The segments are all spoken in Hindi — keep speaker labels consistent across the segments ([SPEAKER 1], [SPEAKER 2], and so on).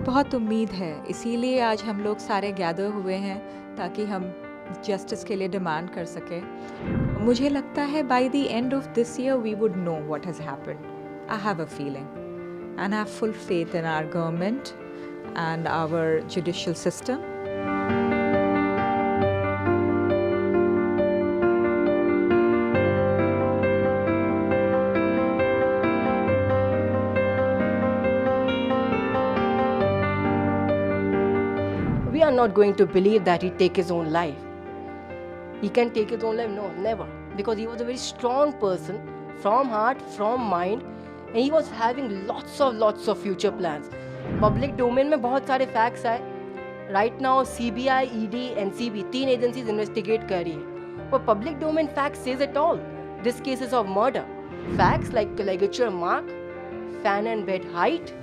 [SPEAKER 1] बहुत उम्मीद है, इसीलिए आज हम लोग सारे गैदर हुए हैं ताकि हम जस्टिस के लिए डिमांड कर सकें। मुझे लगता है by the end of this year we would know what has happened. I have a feeling and I have full faith in our government and our judicial system.
[SPEAKER 2] We are not going to believe that he'd take his own life. He can take his own life? No, never. Because he was a very strong person, from heart, from mind, and he was having lots of future plans. Public domain में बहुत सारे facts आए. Right now CBI, ED, NCB तीन agencies investigate कर रही है. But public domain facts says it all. This case is of murder. Facts like ligature mark, fan and bed height.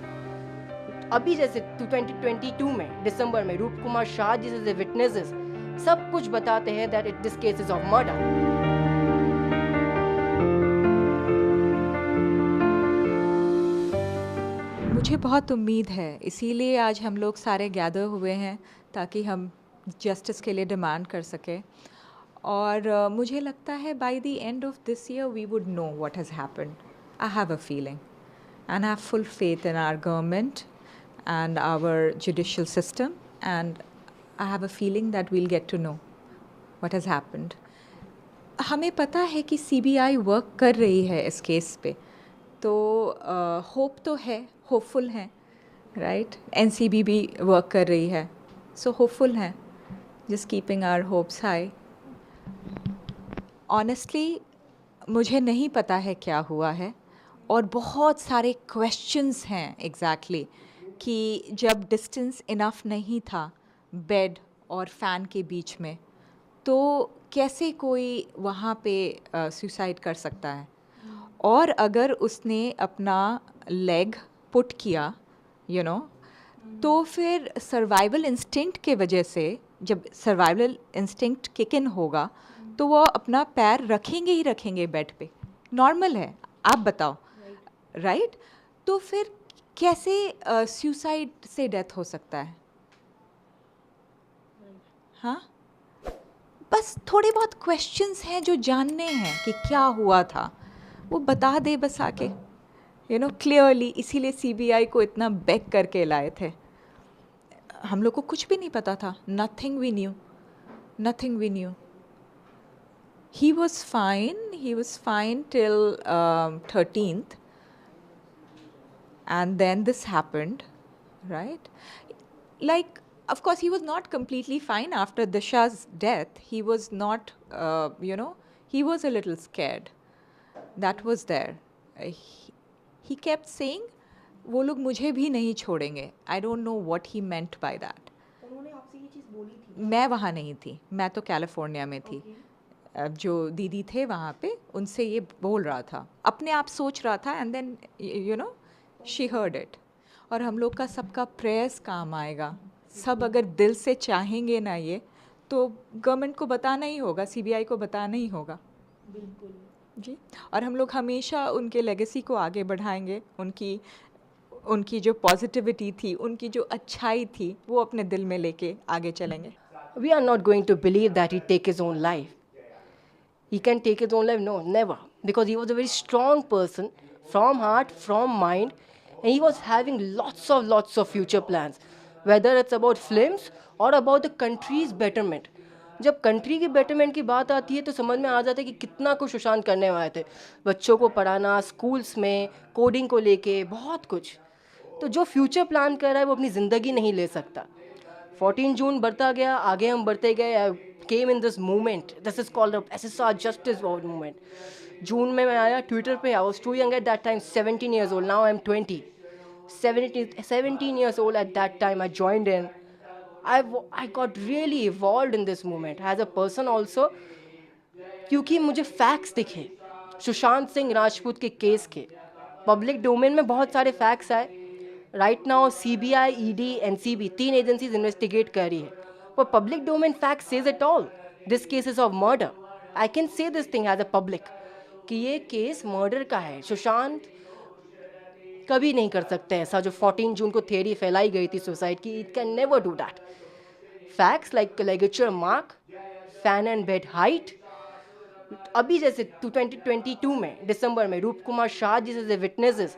[SPEAKER 2] अभी जैसे 2022 में दिसंबर में रूप कुमार शाह जैसे विटनेसेस सब कुछ बताते हैं that it this case is of murder.
[SPEAKER 1] मुझे बहुत उम्मीद है, इसीलिए आज हम लोग सारे गैदर हुए हैं ताकि हम जस्टिस के लिए डिमांड कर सकें। और मुझे लगता है by the end of this year we would know what has happened. I have a feeling and I have full faith in our government and our judicial system, and I have a feeling that we'll get to know what has happened. हमें पता है कि CBI वर्क कर रही है इस केस पे, तो होप तो है, होपफुल हैं, राइट। NCB भी वर्क कर रही है, सो होपफुल हैं, just keeping our hopes high. Honestly मुझे नहीं पता है क्या हुआ है, और बहुत सारे क्वेश्चंस हैं एग्जैक्टली कि जब डिस्टेंस इनफ नहीं था बेड और फ़ैन के बीच में, तो कैसे कोई वहाँ पे सुसाइड कर सकता है। और अगर उसने अपना लेग पुट किया तो फिर सर्वाइवल इंस्टिंक्ट के वजह से, जब सर्वाइवल इंस्टिंक्ट किक इन होगा तो वो अपना पैर रखेंगे ही रखेंगे बेड पे, नॉर्मल है। आप बताओ, राइट? तो फिर कैसे सुसाइड से डेथ हो सकता है? हाँ, बस थोड़े बहुत क्वेश्चंस हैं जो जानने हैं कि क्या हुआ था, वो बता दे बस आके, क्लियरली। इसीलिए CBI को इतना बेग करके लाए थे। हम लोग को कुछ भी नहीं पता था, nothing we knew. He was fine till 13th, and then this happened, right? Like, of course, he was not completely fine after Disha's death. He was not, he was a little scared. That was there. He kept saying, वो लोग मुझे भी नहीं छोड़ेंगे. I don't know what he meant by that.
[SPEAKER 2] उन्होंने आपसे ये चीज़ बोली थी?
[SPEAKER 1] मैं वहाँ नहीं थी, मैं तो कैलिफोर्निया में थी। जो दीदी थे वहाँ पे, उनसे ये बोल रहा था, अपने आप सोच रहा था, and then she heard it. और हम लोग का सबका प्रेयर्स काम आएगा। सब अगर दिल से चाहेंगे ना ये, तो गवर्नमेंट को बताना ही होगा, CBI को बताना ही होगा।
[SPEAKER 2] बिल्कुल
[SPEAKER 1] जी। और हम लोग हमेशा उनके लेगेसी को आगे बढ़ाएंगे। उनकी जो पॉजिटिविटी थी, उनकी जो अच्छाई थी, वो अपने दिल में लेके आगे चलेंगे।
[SPEAKER 2] We are not going to believe that he'd take his own life. He can take his own life? No, never. Because he was a very strong person, from heart, from mind, and he was having lots of future plans. Whether it's about films or about the country's betterment. जब कंट्री की बेटरमेंट की बात आती है तो समझ में आ जाता है कि कितना कुछ सुशांत करने वाले थे। बच्चों को पढ़ाना, स्कूल्स में कोडिंग को लेके बहुत कुछ। तो जो फ्यूचर प्लान कर रहा है वो अपनी ज़िंदगी नहीं ले सकता। 14 जून बढ़ता गया, आगे हम बढ़ते गए। I came in this movement, this is called SSR justice movement. June में मैं आया ट्विटर पे। I was too young at that time, 17 years old. Now I am 20. 17 years old at that time I joined in. I got really evolved in this movement as a person also, क्योंकि मुझे फैक्ट्स दिखे सुशांत सिंह राजपूत के केस के। पब्लिक डोमेन में बहुत सारे फैक्ट्स आए। Right now CBI, ED, NCB तीन एजेंसीज इन्वेस्टिगेट कर रही है। पर public domain fact says it all. This case is of murder. I can say this thing as a public कि ये केस मर्डर का है। सुशांत कभी नहीं कर सकते ऐसा जो 14 जून को थियरी फैलाई गई थी सुसाइड की. It can never do that. Facts like ligature mark, fan and bed height. अभी जैसे 2022 में दिसंबर में रूप कुमार शाह जी जैसे विटनेसेस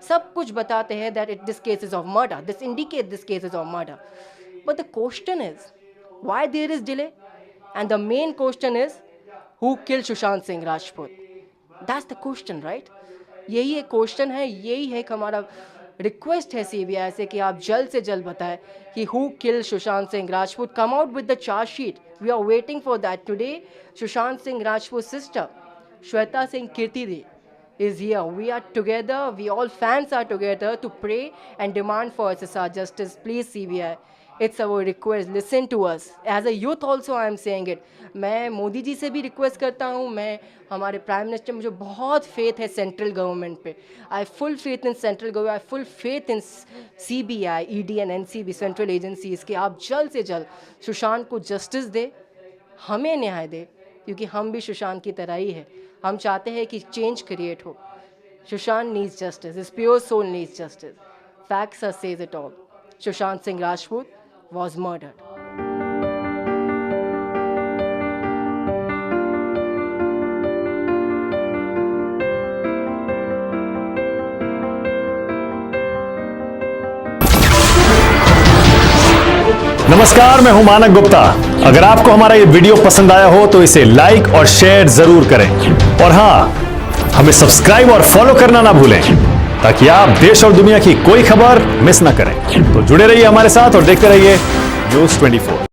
[SPEAKER 2] सब कुछ बताते हैं that this case is of murder, this indicate this case is of murder. But the question is why there is delay, and the main question is who killed Sushant Singh Rajput. That's the question, right. यही एक क्वेश्चन है, यही है कि हमारा रिक्वेस्ट है सीबीआई से कि आप जल्द से जल्द बताएं कि who killed Sushant Singh Rajput. Come out with the chargesheet. We are waiting for that. Today Sushant Singh Rajput sister Shweta Singh Kirti is here. We are together, we all fans are together to pray and demand for SSR justice. Please CBI, it's our request, listen to us. As a youth also I am saying it. मैं मोदी जी से भी रिक्वेस्ट करता हूँ, मैं हमारे प्राइम मिनिस्टर, मुझे बहुत फेथ है सेंट्रल गवर्नमेंट पे. I full faith in central government, I full faith in CBI, ED and NCB central agencies कि आप जल्द से जल्द सुशांत को जस्टिस दे, हमें न्याय दे, क्योंकि हम भी सुशांत की तरह ही है. हम चाहते हैं कि चेंज क्रिएट हो. Sushant needs justice. His pure soul needs justice. Facts says it all. Sushant Singh Rajput was murdered.
[SPEAKER 3] नमस्कार, मैं हूं मानक गुप्ता. अगर आपको हमारा ये वीडियो पसंद आया हो तो इसे लाइक और शेयर जरूर करें. और हाँ, हमें सब्सक्राइब और फॉलो करना ना भूलें ताकि आप देश और दुनिया की कोई खबर मिस ना करें. तो जुड़े रहिए हमारे साथ और देखते रहिए News 24.